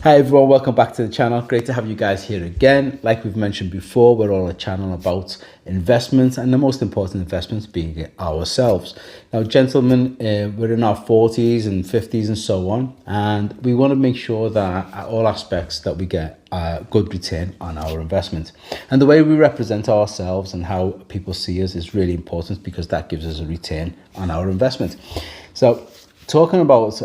Hi everyone, welcome back to the channel. Great to have you guys here again. Like we've mentioned before, we're on a channel about investments, and the most important investments being ourselves. Now gentlemen, we're in our 40s and 50s and so on, and we want to make sure that at all aspects that we get a good return on our investment. And the way we represent ourselves and how people see us is really important, because that gives us a return on our investment. So talking about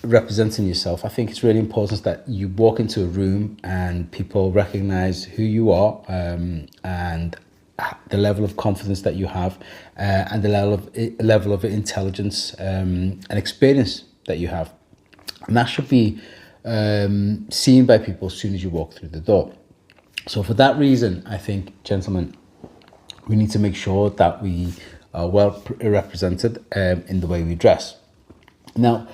representing yourself, I think it's really important that you walk into a room and people recognize who you are, and the level of confidence that you have, and the level of intelligence and experience that you have, and that should be seen by people as soon as you walk through the door. So for that reason, I think, gentlemen, we need to make sure that we are well represented in the way we dress. Now,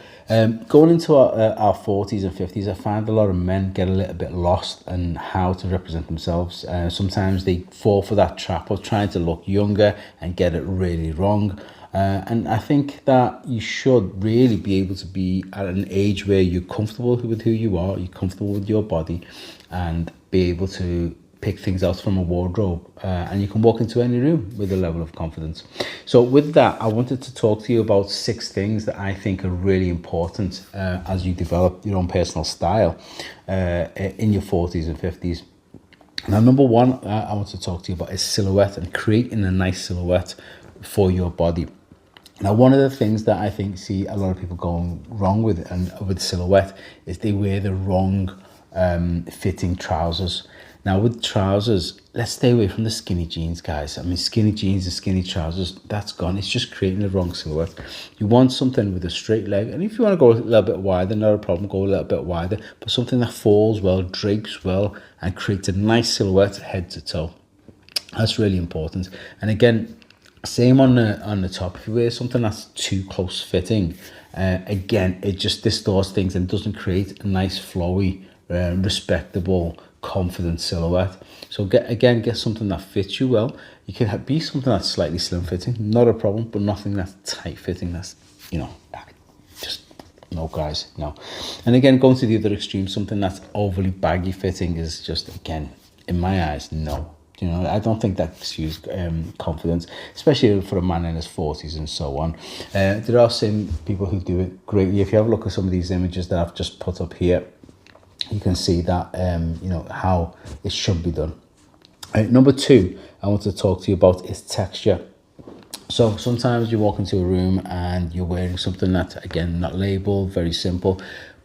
going into our 40s and 50s, I find a lot of men get a little bit lost in how to represent themselves. Sometimes they fall for that trap of trying to look younger and get it really wrong. And I think that you should really be able to be at an age where you're comfortable with who you are, you're comfortable with your body, and be able to pick things out from a wardrobe, and you can walk into any room with a level of confidence. So with that, I wanted to talk to you about 6 things that I think are really important as you develop your own personal style in your 40s and 50s. Now, number one, I want to talk to you about is silhouette, and creating a nice silhouette for your body. Now, one of the things that I think see a lot of people going wrong with, and with silhouette, is they wear the wrong fitting trousers. Now with trousers, let's stay away from the skinny jeans, guys. I mean, skinny jeans and skinny trousers, that's gone. It's just creating the wrong silhouette. You want something with a straight leg, and if you want to go a little bit wider, not a problem, go a little bit wider, but something that falls well, drapes well, and creates a nice silhouette head to toe. That's really important. And again, same on the top. If you wear something that's too close fitting, again, it just distorts things and doesn't create a nice flowy, respectable, confident silhouette. So get something that fits you well. You can be something that's slightly slim fitting, not a problem, but nothing that's tight fitting. That's, just no, guys, no. And again, going to the other extreme, something that's overly baggy fitting is just, again, in my eyes, no. I don't think that exudes confidence, especially for a man in his 40s and so on. There are some people who do it greatly. If you have a look at some of these images that I've just put up here, you can see that how it should be done. Number 2, I want to talk to you about is texture. So sometimes you walk into a room and you're wearing something that, again, not labeled, very simple,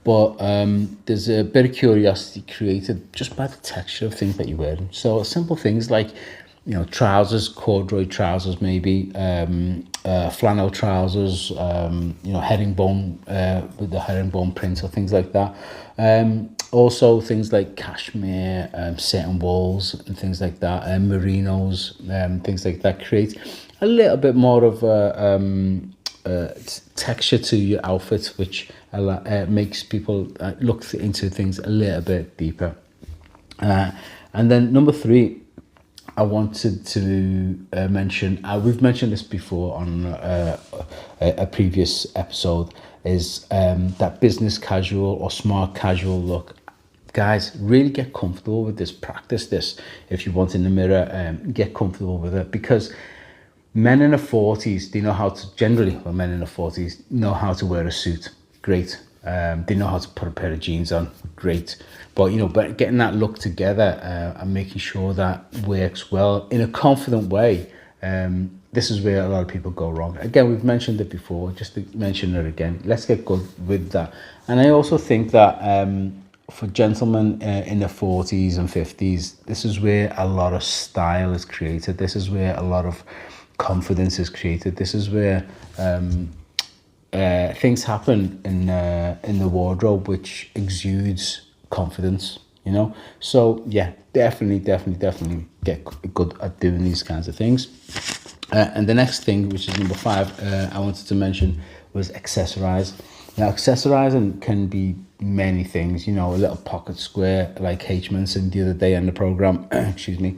but there's a bit of curiosity created just by the texture of things that you're wearing. So simple things like, trousers, corduroy trousers, maybe flannel trousers, herringbone with the herringbone print or things like that. Also things like cashmere, satin wools and things like that, merinos, things like that create a little bit more of a texture to your outfit, which makes people look into things a little bit deeper. And then number 3, I wanted to mention, we've mentioned this before on a previous episode, is that business casual or smart casual look. Guys, really get comfortable with this. Practice this. If you want in the mirror, get comfortable with it, because men in the 40s, they know how to, generally, well, men in the 40s know how to wear a suit. Great. They know how to put a pair of jeans on. Great. But, but getting that look together and making sure that works well in a confident way, this is where a lot of people go wrong. Again, we've mentioned it before, just to mention it again. Let's get good with that. And I also think that for gentlemen in the 40s and 50s, this is where a lot of style is created. This is where a lot of confidence is created. This is where things happen in the wardrobe which exudes confidence, So yeah, definitely get good at doing these kinds of things. And the next thing, which is number 5, I wanted to mention, was accessorize. Now, accessorizing can be many things, a little pocket square like H mentioned the other day on the program. Excuse me.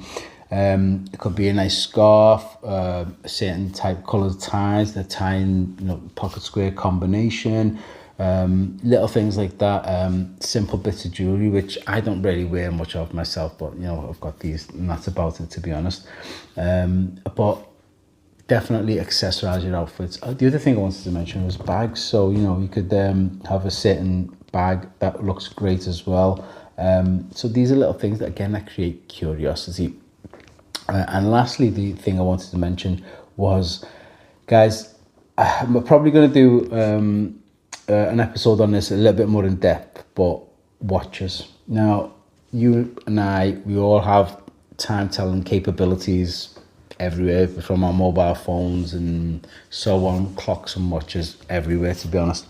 It could be a nice scarf, a certain type colored ties, the tie in, pocket square combination, little things like that, simple bits of jewelry, which I don't really wear much of myself, but you know, I've got these and that's about it, to be honest. But definitely accessorize your outfits. The other thing I wanted to mention was bags. So, you know, you could have a certain bag that looks great as well. So these are little things that, again, that create curiosity. And lastly, the thing I wanted to mention was, guys, I'm probably going to do an episode on this a little bit more in depth, but watches. Now, you and I, we all have time-telling capabilities everywhere, from our mobile phones and so on, clocks and watches everywhere, to be honest.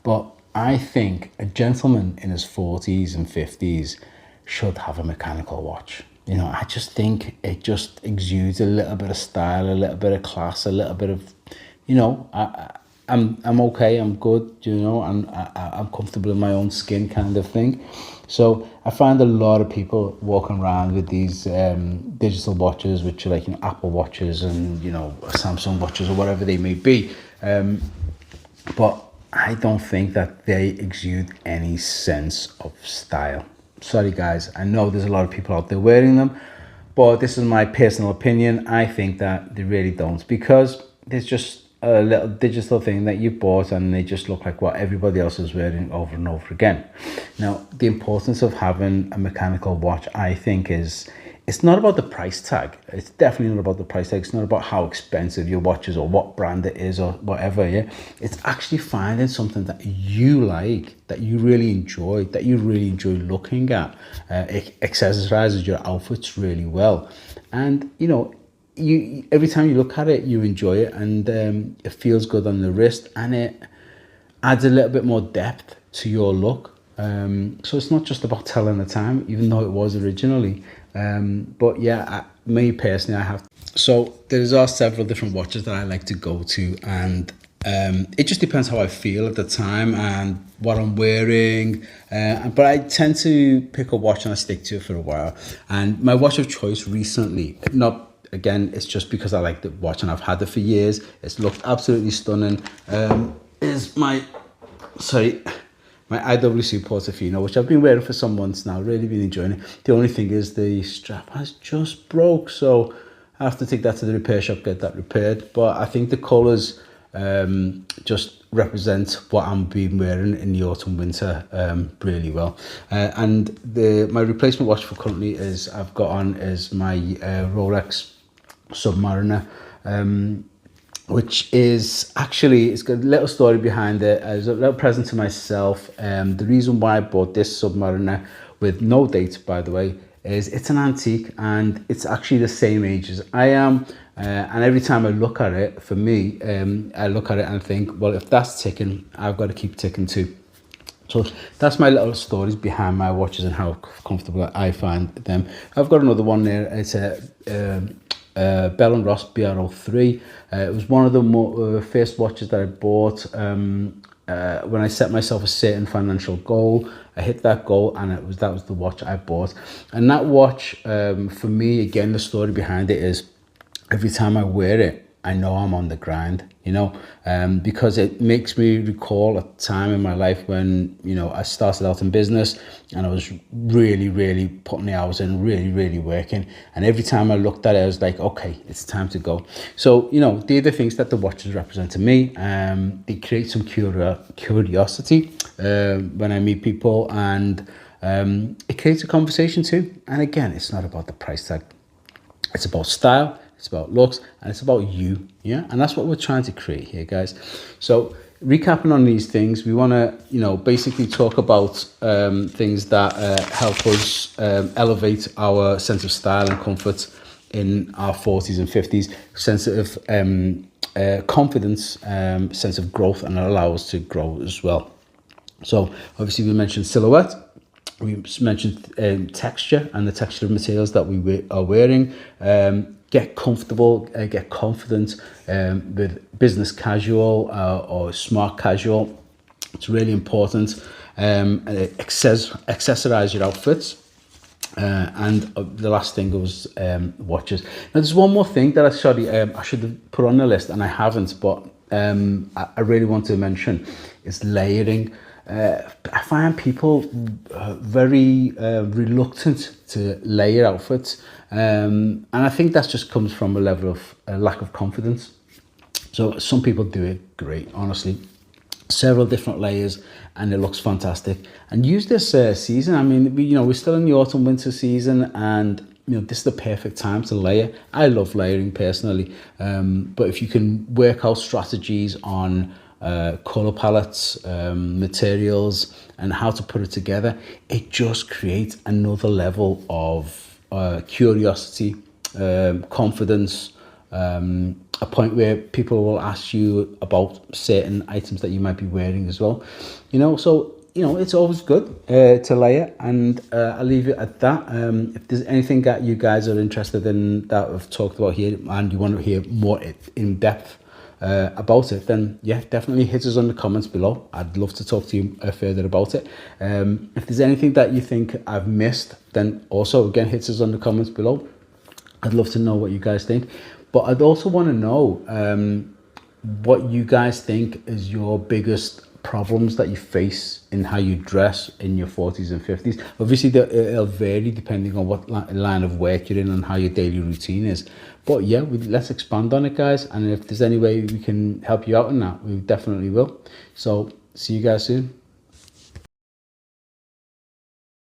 But I think a gentleman in his 40s and 50s should have a mechanical watch. You know, I just think it just exudes a little bit of style, a little bit of class, a little bit of, you know, I'm okay, I'm good, you know, and I'm comfortable in my own skin, kind of thing. So I find a lot of people walking around with these digital watches, which are like, you know, Apple watches and, you know, Samsung watches or whatever they may be. But I don't think that they exude any sense of style. Sorry, guys. I know there's a lot of people out there wearing them, but this is my personal opinion. I think that they really don't, because there's just a little digital thing that you bought and they just look like what everybody else is wearing over and over again. Now, the importance of having a mechanical watch, I think, is, it's not about the price tag. It's definitely not about the price tag. It's not about how expensive your watch is or what brand it is or whatever, yeah? It's actually finding something that you like, that you really enjoy, looking at. It accessorizes your outfits really well. And, you know, you every time you look at it, you enjoy it, and it feels good on the wrist, and it adds a little bit more depth to your look. So it's not just about telling the time, even though it was originally. But yeah, me personally, I have. So there's are several different watches that I like to go to, and it just depends how I feel at the time and what I'm wearing. But I tend to pick a watch and I stick to it for a while. And my watch of choice recently, again, it's just because I like the watch and I've had it for years. It's looked absolutely stunning. Is my IWC Portofino, which I've been wearing for some months now. Really been enjoying it. The only thing is the strap has just broke, so I have to take that to the repair shop, get that repaired. But I think the colours just represent what I'm been wearing in the autumn winter really well. And my replacement watch for currently is I've got on is my Rolex Submariner, which is actually, it's got a little story behind it. As a little present to myself. The reason why I bought this Submariner, with no date by the way, is it's an antique and it's actually the same age as I am. And every time I look at it, for me, I look at it and think, well, if that's ticking, I've got to keep ticking too. So that's my little stories behind my watches and how comfortable I find them. I've got another one there. It's a Bell & Ross BR03. It was one of the first watches that I bought when I set myself a certain financial goal. I hit that goal, and that was the watch I bought. And that watch, for me, again, the story behind it is every time I wear it, I know I'm on the grind, you know, because it makes me recall a time in my life when, you know, I started out in business and I was really, really putting the hours in, really, really working. And every time I looked at it, I was like, okay, it's time to go. So, you know, they're the things that the watches represent to me. They create some curiosity when I meet people, and it creates a conversation too. And again, it's not about the price tag. It's about style. It's about looks, and it's about you, yeah? And that's what we're trying to create here, guys. So recapping on these things, we want to, you know, basically talk about things that help us elevate our sense of style and comfort in our 40s and 50s, sense of confidence, sense of growth, and allow us to grow as well. So obviously we mentioned silhouette. We mentioned texture and the texture of materials that we are wearing. Get comfortable, get confident with business casual or smart casual. It's really important. Accessorize your outfits. And the last thing was watches. Now, there's one more thing that I should have put on the list, and I haven't, but I really want to mention is layering. I find people very reluctant to layer outfits, and I think that just comes from a level of lack of confidence. So some people do it great, honestly. Several different layers, and it looks fantastic. And use this season. I mean, we're still in the autumn winter season, and this is the perfect time to layer. I love layering personally, but if you can work out strategies on color palettes, materials, and how to put it together, it just creates another level of curiosity, confidence, a point where people will ask you about certain items that you might be wearing as well. So it's always good to layer, and I'll leave it at that. If there's anything that you guys are interested in that I've talked about here, and you want to hear more in depth about it, then yeah, definitely hit us on the comments below. I'd love to talk to you further about it. If there's anything that you think I've missed, then also again hit us on the comments below. I'd love to know what you guys think, but I'd also want to know what you guys think is your biggest problems that you face in how you dress in your 40s and 50s. Obviously, it'll vary depending on what line of work you're in and how your daily routine is. But yeah, let's expand on it, guys. And if there's any way we can help you out in that, we definitely will. So see you guys soon.